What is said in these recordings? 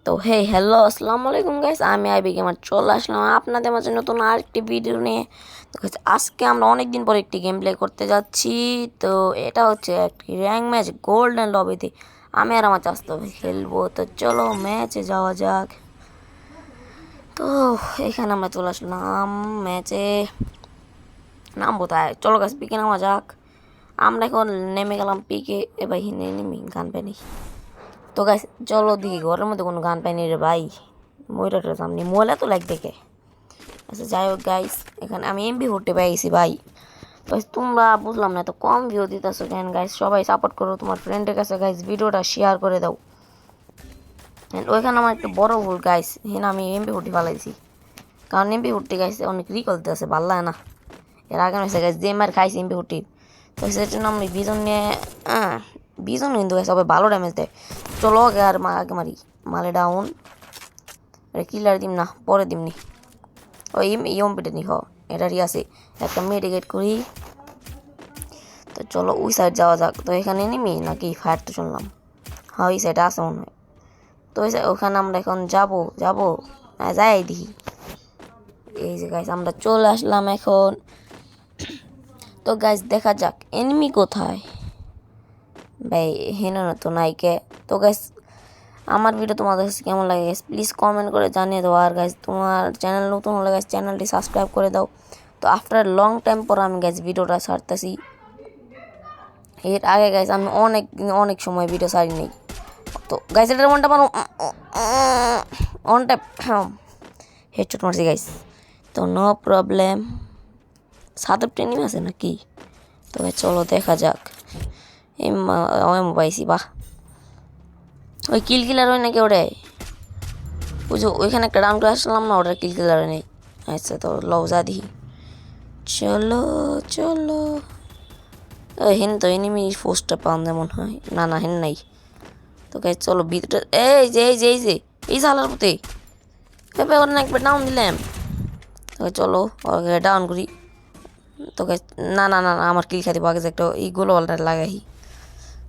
তো হে হ্যালো আসসালামু আলাইকুম গাইস, আমি আইবি গেমার চলে আসলাম আপনাদের মাঝে নতুন আরেকটি ভিডিও নিয়ে। তো guys, আজকে আমরা অনেক দিন পর একটি গেম প্লে করতে যাচ্ছি। তো এটা হচ্ছে একটি র্যাঙ্ক ম্যাচ গোল্ডেন লবিতে আমি আর আমার চাচতো ভাই খেলবো। তো চলো ম্যাচে যাওয়া যাক। তো এখানে আমরা চলে আসলাম ম্যাচে, নামবো তাই চলো গাছ পিকে নামা যাক। আমরা এখন নেমে গেলাম পিকে। এ ভাই নেমে গান পাইনি। তো গাইস চলো দিই ঘরের মধ্যে কোনো গান পাইনি রে ভাই, ময়ূরটার সামনে মোলা তো লাগ দেখে। আচ্ছা যাই হোক গাইস, এখানে আমি এমবি ভর্তি পেয়ে গেছি ভাই। গাইস তোমরা বুঝলাম না তো কম ভিউ দিতেছো কেন গাইস? সবাই সাপোর্ট করো তোমার ফ্রেন্ডের কাছে গাইস, ভিডিওটা শেয়ার করে দাও। ওইখানে আমার একটু বড় ভুল গাইস, হ্যাঁ আমি এমবি ভর্তি ফালাইছি, কারণ এমবি ভর্তি গাইস অনেক রিকল দিতেছে, ভাল লাগে না। এর আগে হয়েছে গাইস যে মার খাইছি এমবি ভর্তি, তো সেটার জন্য আমি বিজন নিয়ে বিজন কিন্তু গাইস সবাই ভালো ড্যামেজ দেয়। চলো আগে আর আগে মারি মালে ডাউন। কিলার দিম না, পরে দিমনি, ওই ইমপিটে নি হ এটারই আছে। একটা মেডিকেট করি। তো চলো ওই সাইড যাওয়া যাক। তো এখানে নিমি নাকি ফায়ার তো শুনলাম, হ্যাঁ ওই সাইডে আছে মনে হয়। তো ওখানে আমরা এখন যাবো যাই দেখি। এই যে গাইস আমরা চলে আসলাম এখন। তো গাইস দেখা যাক এনিমি কোথায় ভাই, হেন তো নাইকে। তো গাইস আমার ভিডিও তোমাদের কাছে কেমন লাগে গাইস প্লিজ কমেন্ট করে জানিয়ে দাও। আর গাইস তোমার চ্যানেল নতুন হলে গাইস চ্যানেলটি সাবস্ক্রাইব করে দাও। তো আফটার লং টাইম পর আমি গাইস ভিডিওটা ছাড়তেছি। এর আগে গাইস আমি অনেক সময় ভিডিও ছাড়িনি। তো গাইস এটার মনটা পারো অন টাইপ হেডশট মারছি গাইস। তো নো প্রবলেম, সাদব ট্রেনিং আছে নাকি? তো গাইস চলো দেখা যাক। এম পাইছি বাহ, ওই কিল কিলার হয় নাকি ওটাই বুঝো। ওইখানে একটা ডাউন করে আসলাম না, ওটার কিল কিলার নেই। আচ্ছা তো লওজা দিই, চলো চলো। হেন তো এনিমি ফোর্সটা পান যেমন হয় না, না হেন নাই। তো গাইস চলো ভিতরে, এই সালার পথে ওর না একবার ডাউন দিলাম। তো চলো ওকে ডাউন করি। তো গাইস না আমার কিল খাইতে পাগে যে একটা এই গোলওয়ালটা লাগাই।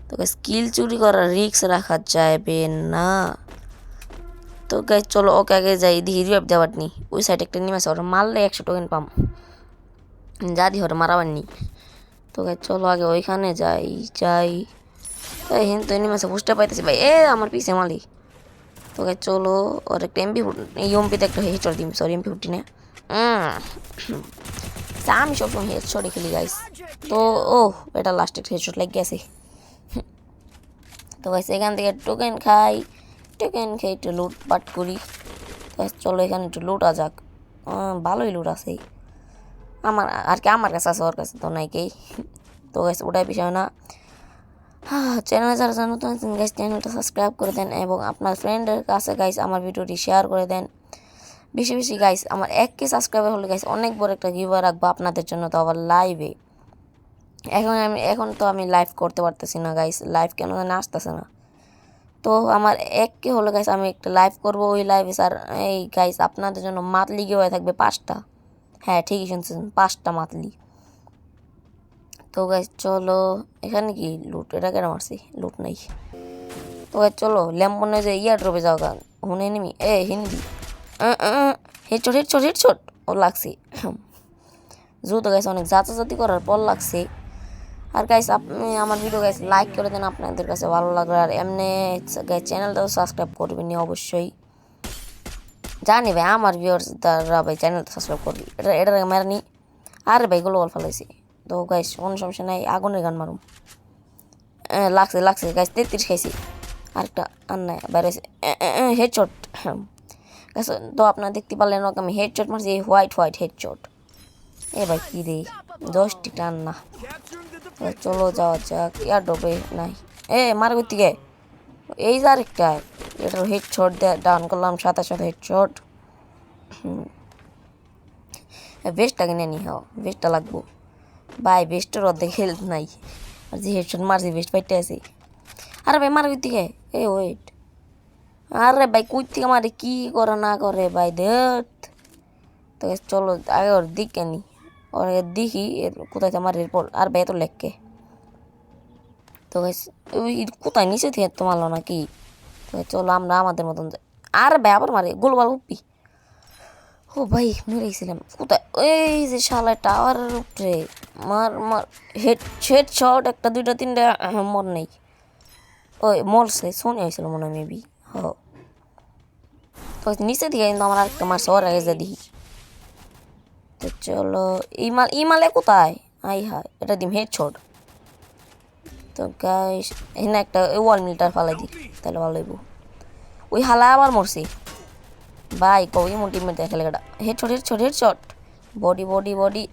তো গাইস কিল চুরি করার রিস্ক রাখা যাবে না। তো গাইস চলো ওকে আগে যাই দেখি রিভাইভ দেওয়ার নি। ওই সাইডে একটা নিম আছে, ওরা মারলে 100 টোকেন পাম, যা দি ওরা মারাবার নি। তো গাইস চলো আগে ওইখানে যাই। হিন তো নিম আছে বুঝতে পাইতেছি ভাই, আমার পিছে মালি। তো গাইস চলো ওর একটা এমপি এমপিতে একটা হেডশট দিম, সরি এমপি ফুটি না। আমি সবসময় হেডশটই খেলি গাইস। তো ও এটা লাস্ট একটা হেডশট লেগে গেছে। তো গাইস এখান থেকে টোকেন খেয়ে একটু লুটপাট করি। তো চলো এখানে একটু লুটা যাক, ভালোই লুট আছে আমার আর কি, আমার কাছে আছে ওর কাছে তো নাই কেই। তো গাইস ওটাই বিষয় না। চ্যানেলে যারা নতুন আছেন গাইস চ্যানেলটা সাবস্ক্রাইব করে দেন এবং আপনার ফ্রেন্ডের কাছে গাইস আমার ভিডিওটি শেয়ার করে দেন বেশি বেশি গাইস। আমার 1K সাবস্ক্রাইবার হলে গাইস অনেক বড় একটা গিভওয়ে রাখবো আপনাদের জন্য, তো আবার লাইভে। এখন তো আমি লাইভ করতে পারতেছি না গাইস, লাইভ কেন জানি আসতেছে না। তো আমার 1K হলো গাইস আমি একটা লাইভ করব, ওই লাইভে স্যার এই গাইস আপনাদের জন্য মান্থলি গিভওয়ে থাকবে 5টা। হ্যাঁ ঠিকই শুনছেন, 5টা মান্থলি। তো গাইস চলো এখানে কি লুট, এটা কেন মারছি, লুট নাই। তো গাইস চলো ল্যাম্বনে যে ইয়ার ড্রপে যাও গান হুনে নিমি হিন্দি হেডশট ও লাগছে। যেহেতু গাইস অনেক জাতি করার পর লাগছে। আর গাইস আপনি আমার ভিডিও গাইস লাইক করে দেন আপনাদের কাছে ভালো লাগবে। আর এমনি গাইস চ্যানেলটাও সাবস্ক্রাইব করবেন অবশ্যই। জানি ভাই আমার ভিউয়ার্স দ্বারা ভাই চ্যানেলটা সাবস্ক্রাইব করবি, এটা মারানি। আরে ভাই গুলো বল ফেলাইছি। তো গাইস কোনো সমস্যা নাই, আগুনের গান মারুম। লাগছে গাইস 33 খাইছি। আরেকটা আর নাই বাইরে হেডশট। তো আপনারা দেখতে পারলেন ওকে আমি হেডশট মারছি, হোয়াইট হেডশট। ভাই কি রে 10টি টান না। চলো যাওয়া যাক, ইয়ার ডোবে নাই মার করতে গে এই যে আরেকটা, এটার হেডশট ডাউন করলাম, সাথে হেডশট। বেস্টটা কিনে নি, হ্যাঁ বেস্টটা লাগবো ভাই, বেস্টের অর্ধেক হেলথ নাই। আর যে হেডশট মারছি বেস্ট ফাইটে আছে। আরে ভাই মার করতে গে ওয়েট, আরে ভাই কই থেকে মারে কি করে না করে ভাই দেখ। তো চলো আগে ওর দিক কেনি, ওর দেখি এর কোথায় আমার এরপর। আর ভাই তো লেখকে তো ওই কোথায় নিচে থেকে তো মারলো নাকি। তো চলো আমরা আমাদের মতন আর ভাই আবার মারে গোলবাল হুপ্পি ও ভাই মরে গেছিলাম কোথায় এই যে শালা টাওয়ারের উপরে মার মার হেড হেড শট একটা দুইটা তিনটা মর নেই ওই মরছে শোনে হয়েছিল মনে হয় মেবি হ তো নিচে দিকে কিন্তু আমার একটা মারছে ওর আগে যা দিই তো চলো ইমালে কোথায় আই হায় এটা দিম হেড শট তো গাইস এখানে একটা ওয়াল মিটার ফালাই দিই তাহলে ভালো হইব ওই হালা আবার মরছে ভাই কই মোটিমেট দেখে লেখাটা হেডশট বডি বডি বডি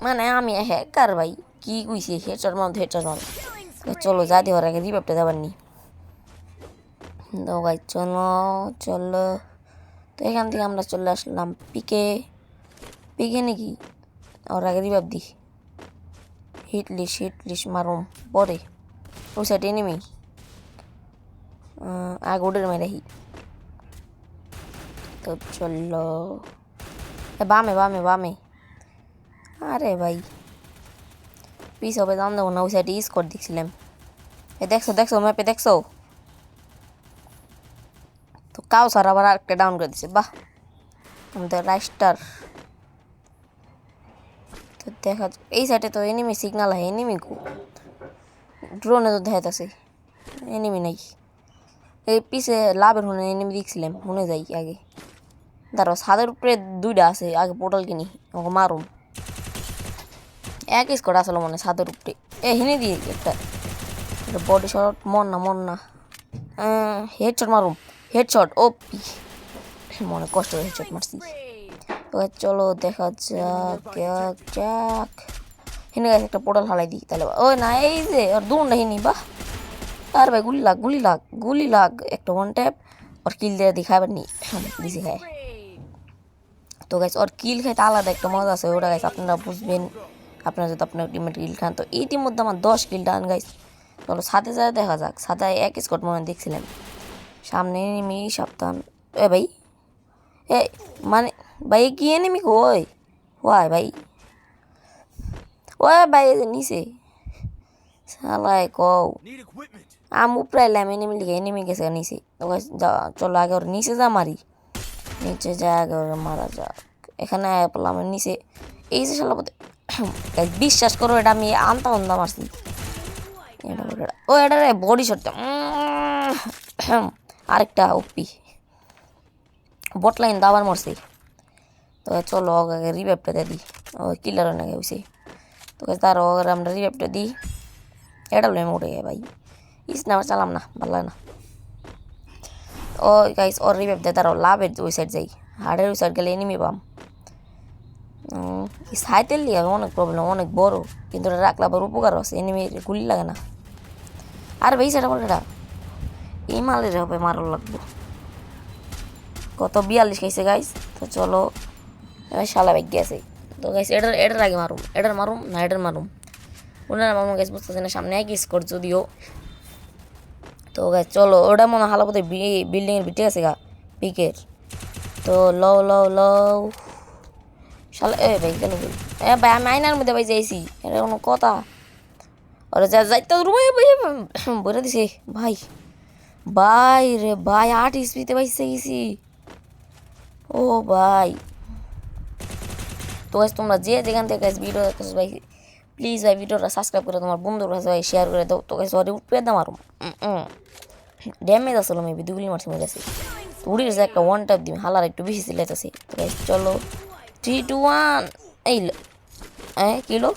মানে আমি হ্যাকার ভাই কি কইছি হেডশট মার চলো যা দিয়ে ওর আগে রিভাইভটা যাবার নি তো ভাই চলো চলো তো এখান থেকে আমরা চলে আসলাম পিকে পিকে নাকি ওর আগে রিভাইভ দি হিটলিশ মারুম পরে ওই সাইড এনিমি আগে ওদের মেরে তো চলো বামে বামে বামে আরে ভাই পিস হবে দাম দেবো না ওই সাইডে স্কোর দেখছিলাম দেখছো ম্যাপে দেখছো তো কাউ সার আবার আরেকটা ডাউন করে দিচ্ছে বাহ আমাদের রাইস্টার তো দেখা এই সাইডে তো এনিমি সিগনাল হয় এনিমি কো ড্রোনে তো দেখাইতেছে এনিমি নাই এই পিছে লাভের হুনে এনিমি দেখছিলাম হুনে যাই আগে দাঁড়াও ছাদের উপরে দুইটা আছে আগে পোর্টাল কিনি আমাকে মারুম এক স্কোর আসলো মনে ছাদের উপরে হিনে দিয়ে একটা বডি শট মন না হেডশট মারুম হেডশট ও মনে কষ্ট হেডশট মারছি তো চলো দেখা যাক হিনে গেছে একটা পোর্টাল হালাই দিই তাহলে ওই না এই যে ওর দুটা হিনি বাহ আর ভাই গুলি লাগ একটা ওয়ান ট্যাপ और কিল দিয়ে দেখাবেন নি দিছি খায় তো গাইস और কিল খাইতে আলাদা একটা মজা আছে ওটা গাইস আপনারা বুঝবেন আপনারা যদি আপনার টিমের কিল খান তো ইতিমধ্যে আমার 10 কিল ডান গাইস চলো সাথে সাথে দেখা যাক সাথে এক স্কোর মনে দেখছিলাম সামনে এনিমি সাবধান এ ভাই এ মানে ভাই কি এনিমি কই ওয়াই ভাই ওই ভাই নিচে শালায় কও আম উপরে এলাম এনিমি লিখে এনিমি গেছে নিচে চলো আগে ওর নিচে যা মারি নিচে যা আগে ওর মারা যাক এখানে পেলাম নিচে এই যে শালা বিশ্বাস করো এটা আমি আনতা মারছি ও এটা রে বডি শটটা আরেকটা ওপি বট লাইন দাবার মারছি তো চলো আগে রিভাইভটা দিয়ে দিই ও কিলার না গেছে তো তার আগে আমরা রিভাইভটা দিই এটা লো উঠে গে ভাই ইস না চালাম না ভালো লাগে না ও গাইস ওর রিভাইভ দিয়ে তারও লাভের ওই সাইড যাই হার্ডের ওই সাইড গেলে এনিমি পাম সাইটের লিয়ে অনেক প্রবলেম অনেক বড় কিন্তু এটা রাখলে আবার উপকার আছে এনিমির গুলি লাগে না আর ভাই সেটা বলে এটা এই মালের হবে মারো লাগবো কত 42 খাইছে গাইস তো চলো শালা ব্যাগ গেছে তো গাইস এটার আগে মারুম না এটার মারুম ওনারা মারুম গাইস বুঝতেছে না সামনে এক স্কোর যদিও তো গাইস চলো ওটা মনে হালা বোধ বিল্ডিংয়ের ভিতরে আছে গা পিকের তো লও শালা এ ভাই কেন ভাই আমি আইনার মধ্যে ভাই যাইছি এটা কোনো কথা ওরা যাইতে বলে দিছে ভাই রে ভাই 8 স্পিতে ভাই গেছি ও ভাই তো গাইস তোমরা যেখান থেকে গাইস ভিডিও দেখতেছো ভাই প্লিজ ভাই ভিডিওটা সাবস্ক্রাইব করে তোমার বন্ধুর কাছে ভাই শেয়ার করে দাও তো গাইস সরি উপরে দাও মারুম ড্যামেজ আসলো মেবি দুগুলি মারছে মরে গেছে উড়ি গেছে একটা ওয়ান ট্যাপ দিবি হালার একটু বেশি সিলাইতেছে তো গাইস চলো 3 2 1 এই কিলো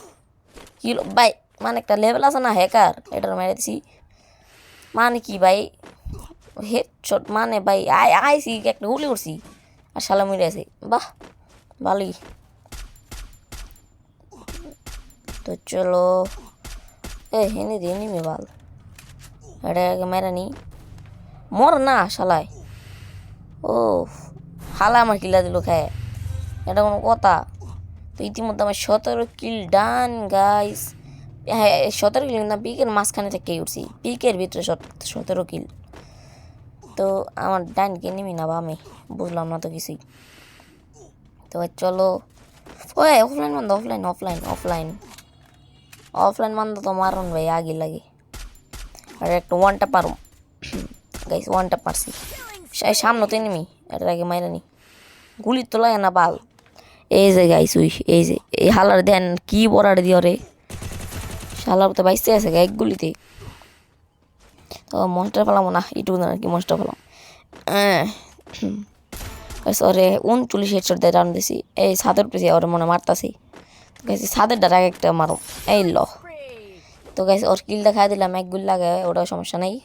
ভাই মানে একটা লেভেল আছে না হ্যাকার এটার মেরে দিছি মানে কি ভাই হেডশট মানে ভাই আইসি একটা গুলি করছি আর শালা মেরে আছে বাহ ভালোই তো চলো হেনে দিয়ে নিমে ভাল এটা মেরে নি মর না শালায় ও হালা আমার কিলা দিল খায় এটা কোনো কথা তো ইতিমধ্যে আমার 17 কিল ডান গাইস হ্যাঁ 17 কিল না পিকের মাঝখানে থেকে উঠছি পিকের ভিতরে 17 কিল তো আমার ডান কে নিবি না বামে বুঝলাম না তো কিছুই তো চলো ওই অফলাইন বন্ধ অফলাইন বন্ধ তো মারুন ভাই আগে লাগে আর একটা ওয়ান ট্যাপ পারুম গাইস ওয়ান ট্যাপ পারছি এই সামনে তো এনিমি, এটার আগে মাইরা নি। গুলি তো লাগে না বাল। এই যে গাইস উই, এই যে এই হালার দেন কি বড়ার দিও রে, শালার তো বাইসে আছে এক গুলিতে। তো মনস্টার পেলাম না, ইটু না কি মনস্টার পেলাম। ওরে 39 হেডশট দিয়ে রান দিছি। এই ছাদের উপরে ওরে মনে মারতাছি। গাইছি ছাদের ডার আগে একটা মারো, এই ল। তো গাইছি ওর কিল দেখাই দিলাম, এক গুলি লাগে, ওটা সমস্যা নেই।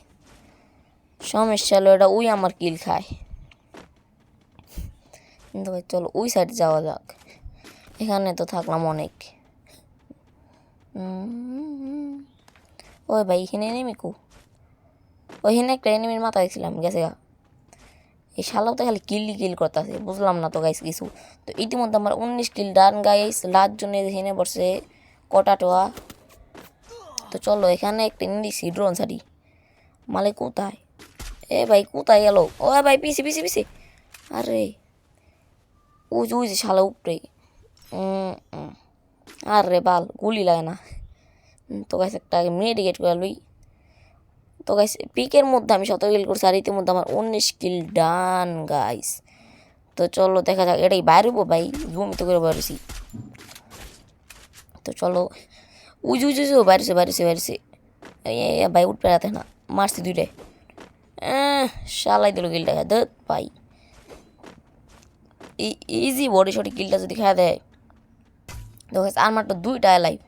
সমস্যা হলো এটা উই আমার কিল খায়। কিন্তু ভাই চলো ওই সাইডে যাওয়া যাক, এখানে তো থাকলাম অনেক। ওই ভাই এখানে এনিমি কো, ওইখানে একটা এনিমির মাথা দেখছিলাম গেছে গা। এই শালাও তো খালি কিল করতেছে, বুঝলাম না তো গাইস কিছু। তো ইতিমধ্যে আমার 19 কিল ডান গাইস, লাস্ট জনে হেনে পড়ছে কটা টোয়া। তো চলো এখানে একটা নিয়েছি ড্রোন সারি। মালে কোথায়, এ ভাই কোথায় গেল? ও ভাই পিছি পিছি পিছি, আরে ওই যে শালা উপরে। আরে বাল গুলি লাগে না। তো গাইস একটা মেডিকেট করে লই। তো গাইস পিকের মধ্যে আমি 17 কিল করছি, আর ইতিমধ্যে আমার 19 কিল ডান গাইস। তো চলো দেখা যাক, এটাই বাইরবো ভাই, জমিতে করে বাইরেছি। তো চলো উজু উজু বাইরেছে ভাই উঠ পেরাতে না, মারছি দুইটাই। শালাই দিল কিলটা খায় দত ভাই। ইজি বডি শটি কিলটা যদি খাওয়া দেয়। তো গাইস আর মাত্র 2টা লাইফ,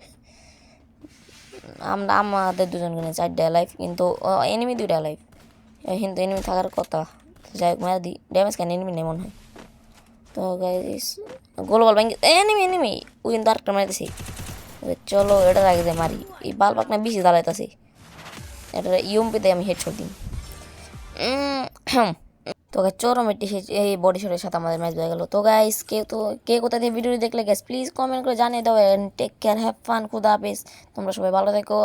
আমাদের দুজন কিনে 4টা লাইফ, কিন্তু এনিমি 2টা লাইফ। কিন্তু এনিমি থাকার কথা। যাই হোক মারা দিই, ড্যামেজ কেন এনিমি নেই মনে হয়। তো গাইস গোলবাল ভাঙি, এনিমি ওই কিন্তু আরেকটা মারিতেছি। চলো এটার আগে যে মারি, এই বাল পাকনা বেশি জ্বালাইতেছে। এটা ইউমপিতে আমি হেডশট দিই। তো গাইস চরম এই বডি শটের সাথে আমাদের ম্যাচ হয়ে গেল। তো গাইস কে কোথা থেকে ভিডিওটি দেখলে গাইস প্লিজ কমেন্ট করে জানিয়ে দাও। টেক কেয়ার, হ্যাভ ফান, খুদা হাফেজ, তোমরা সবাই ভালো থেকো।